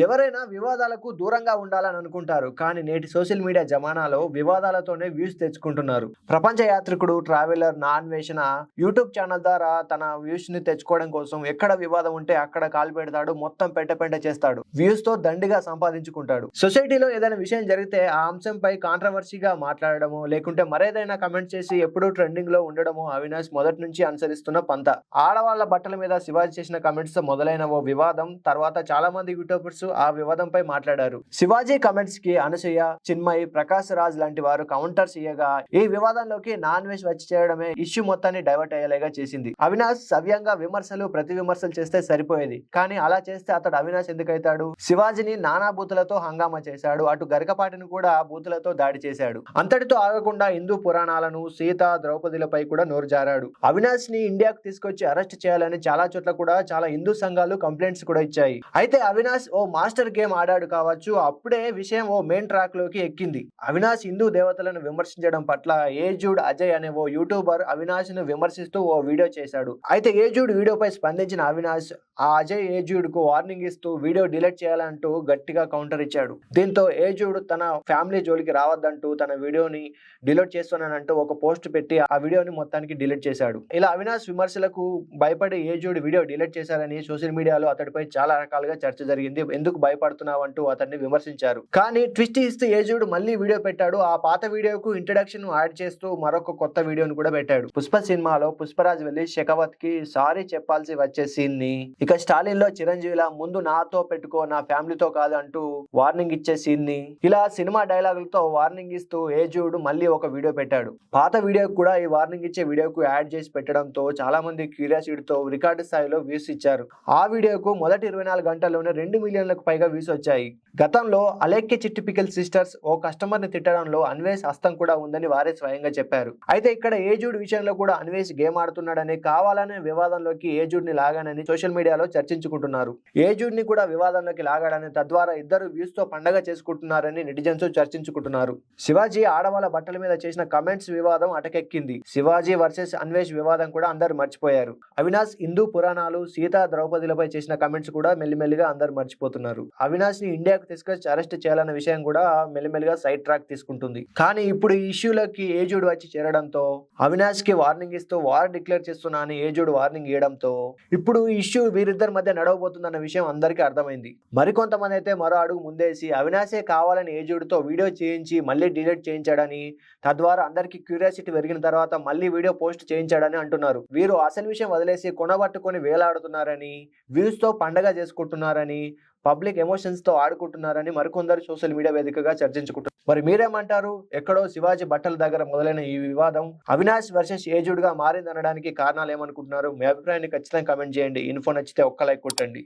ఎవరైనా వివాదాలకు దూరంగా ఉండాలని అనుకుంటారు. కానీ నేటి సోషల్ మీడియా జమానాలో వివాదాలతోనే వ్యూస్ తెచ్చుకుంటున్నారు. ప్రపంచ యాత్రికుడు, ట్రావెలర్ నా అన్వేషణ యూట్యూబ్ ఛానల్ ద్వారా తన వ్యూస్ ని తెచ్చుకోవడం కోసం ఎక్కడ వివాదం ఉంటే అక్కడ కాలు పెడతాడు, మొత్తం పెంట చేస్తాడు. వ్యూస్ తో దండిగా సంపాదించుకుంటాడు. సొసైటీలో ఏదైనా విషయం జరిగితే ఆ అంశంపై కాంట్రవర్సీగా మాట్లాడడము, లేకుంటే మరేదైనా కమెంట్ చేసి ఎప్పుడూ ట్రెండింగ్ లో ఉండడము అవినాష్ మొదటి నుంచి అనుసరిస్తున్న పంత. ఆడవాళ్ల బట్టల మీద శివాజీ చేసిన కమెంట్స్ మొదలైన ఓ వివాదం తర్వాత చాలా మంది యూట్యూబర్స్ ఆ వివాదంపై మాట్లాడారు. శివాజీ కమెంట్స్ కి అనసూయ, చిన్మయ్, ప్రకాశ్ రాజ్ లాంటి వారు కౌంటర్స్ ఇయ్యగా ఈ వివాదంలోకి నాన్ వెజ్ వచ్చి చేయడమే ఇష్యూ మొత్తాన్ని డైవర్ట్ అయ్యేలాగా చేసింది. అవినాష్ సవ్యంగా విమర్శలు ప్రతి విమర్శలు చేస్తే సరిపోయేది, కానీ అలా చేస్తే అతడు అవినాష్ ఎందుకైతాడు? శివాజీని నానా బూతులతో హంగామా చేశాడు, అటు గరికపాటిని కూడా బూతులతో దాడి చేశాడు. అంతటితో ఆగకుండా హిందూ పురాణాలను, సీత, ద్రౌపదిలపై కూడా నోరు జారాడు. అవినాష్ ని ఇండియాకు తీసుకొచ్చి అరెస్ట్ చేయాలని చాలా చోట్ల కూడా చాలా హిందూ సంఘాలు కంప్లైంట్స్ కూడా ఇచ్చాయి. అయితే అవినాష్ ఓ మాస్టర్ గేమ్ ఆడాడు కావచ్చు, అప్పుడే విషయం ఓ మెయిన్ ట్రాక్ లోకి ఎక్కింది. అవినాష్ హిందూ దేవతలను విమర్శించడం పట్ల ఏజూడ్ అజయ్ అనే ఓ యూట్యూబర్ అవినాష్ ను విమర్శిస్తూ ఓ వీడియో చేశాడు. అయితే ఏజూడ్ వీడియోపై స్పందించిన అవినాష్ ఆ అజయ్ ఏజూడ్ కు వార్నింగ్ ఇస్తూ వీడియో డిలీట్ చేయాలంటూ గట్టిగా కౌంటర్ ఇచ్చాడు. దీంతో ఏజూడ్ తన ఫ్యామిలీ జోలికి రావద్దంటూ తన వీడియోని డిలీట్ చేస్తున్నానంటూ ఒక పోస్ట్ పెట్టి ఆ వీడియోని మొత్తానికి డిలీట్ చేశాడు. ఇలా అవినాష్ విమర్శలకు భయపడి ఏజూడ్ వీడియో డిలీట్ చేశారని సోషల్ మీడియాలో అతడిపై చాలా రకాలుగా చర్చ జరిగింది. ఎందుకు భయపడుతున్నావు అంటూ అతన్ని విమర్శించారు. కానీ ట్విస్ట్ ఇస్తూ ఏజూడ్ మళ్ళీ వీడియో పెట్టాడు. ఆ పాత వీడియోకు ఇంట్రడక్షన్ యాడ్ చేస్తూ మరొక కొత్త వీడియోను కూడా పెట్టాడు. పుష్ప సినిమాలో పుష్పరాజ్ వెళ్లి షెకావత్ కి సారీ చెప్పాల్సి వచ్చే సీన్ ని, ఇక స్టాలిన్ లో చిరంజీవిలా ముందు నాతో పెట్టుకో నా ఫ్యామిలీతో కాదు అంటూ వార్నింగ్ ఇచ్చే సీన్ ని, ఇలా సినిమా డైలాగులతో వార్నింగ్ ఇస్తూ ఏజూడ్ మళ్ళీ ఒక వీడియో పెట్టాడు. పాత వీడియోకు కూడా ఈ వార్నింగ్ ఇచ్చే వీడియోకు యాడ్ చేసి పెట్టడంతో చాలా మంది క్యూరియాసిటీతో రికార్డు స్థాయిలో వ్యూస్ ఇచ్చారు. ఆ వీడియోకు మొదటి 24 గంటల్లోనే 2 మిలియన్లకు పైగా వ్యూస్ వచ్చాయి. గతంలో అలేఖ్య చిట్టిపికల్ సిస్టర్స్ ఓ కస్టమర్ ని తిట్టడంలో అన్వేష్ హస్తం కూడా ఉందని వారే స్వయంగా చెప్పారు. అయితే ఇక్కడ ఏజూడ్ విషయంలో కూడా అన్వేష్ గేమ్ ఆడుతున్నాడని, కావాలనే వివాదంలోకి ఏజూడ్ ని లాగానని సోషల్ మీడియాలో చర్చించుకుంటున్నారు. ఏజూడ్ ని కూడా వివాదంలోకి లాగాడని, తద్వారా ఇద్దరు వ్యూస్ తో పండగ చేసుకుంటున్నారని నెటిజన్స్ చర్చించుకుంటున్నారు. శివాజీ ఆడవాళ్ళ బట్టల మీద చేసిన కమెంట్స్ వివాదం అటకెక్కింది. శివాజీ వర్సెస్ అన్వేష్ వివాదం కూడా అందరు మర్చిపోయారు. అవినాష్ హిందూ పురాణాలు, సీత, ద్రౌపదిలపై చేసిన కమెంట్స్ కూడా మెల్లిమెల్లిగా అందరు మర్చిపోతున్నారు. అవినాష్ ని ఇండియాకు తీసుకొచ్చి అరెస్ట్ చేయాలన్న విషయం కూడా మెల్లిమెల్లిగా సైడ్ ట్రాక్ తీసుకుంటుంది. కానీ ఇప్పుడు ఈ ఇష్యూలకి ఏజూడ్ వచ్చి చేరడంతో, అవినాష్ కి వార్నింగ్ ఇస్తూ వార్ డిక్లేర్ చేస్తున్నా అని ఏజూడ్ వార్నింగ్ ఇవ్వడంతో ఇప్పుడు ఈ ఇష్యూ వీరిద్దరి మధ్య నడవబోతుందన్న విషయం అందరికీ అర్థమైంది. మరికొంతమంది అయితే మరో అడుగు ముందేసి అవినాషే కావాలని ఏజూడ్ తో వీడియో చేయించి మళ్ళీ డిలీట్ చేయించాడని, తద్వారా అందరికి క్యూరియాసిటీ పెరిగిన తర్వాత మళ్ళీ వీడియో పోస్ట్ చేయించాడని అంటున్నారు. వీరు అసలు విషయం వదిలేసి కొనబట్టుకొని వేలాడుతున్నారని, వ్యూస్ తో పండగ చేసుకుంటున్నారని, పబ్లిక్ ఎమోషన్స్ తో ఆడుకుంటున్నారని మరికొందరు సోషల్ మీడియా వేదికగా చర్చించుకుంటున్నారు. మరి మీరేమంటారు? ఎక్కడో శివాజీ బట్టల దగ్గర మొదలైన ఈ వివాదం అవినాష్ వర్సెస్ ఏజూడ్ గా మారిందనడానికి కారణాలు ఏమనుకుంటున్నారు? మీ అభిప్రాయాన్ని ఖచ్చితంగా కమెంట్ చేయండి. ఇన్ఫో నచ్చితే ఒక్క లైక్ కొట్టండి.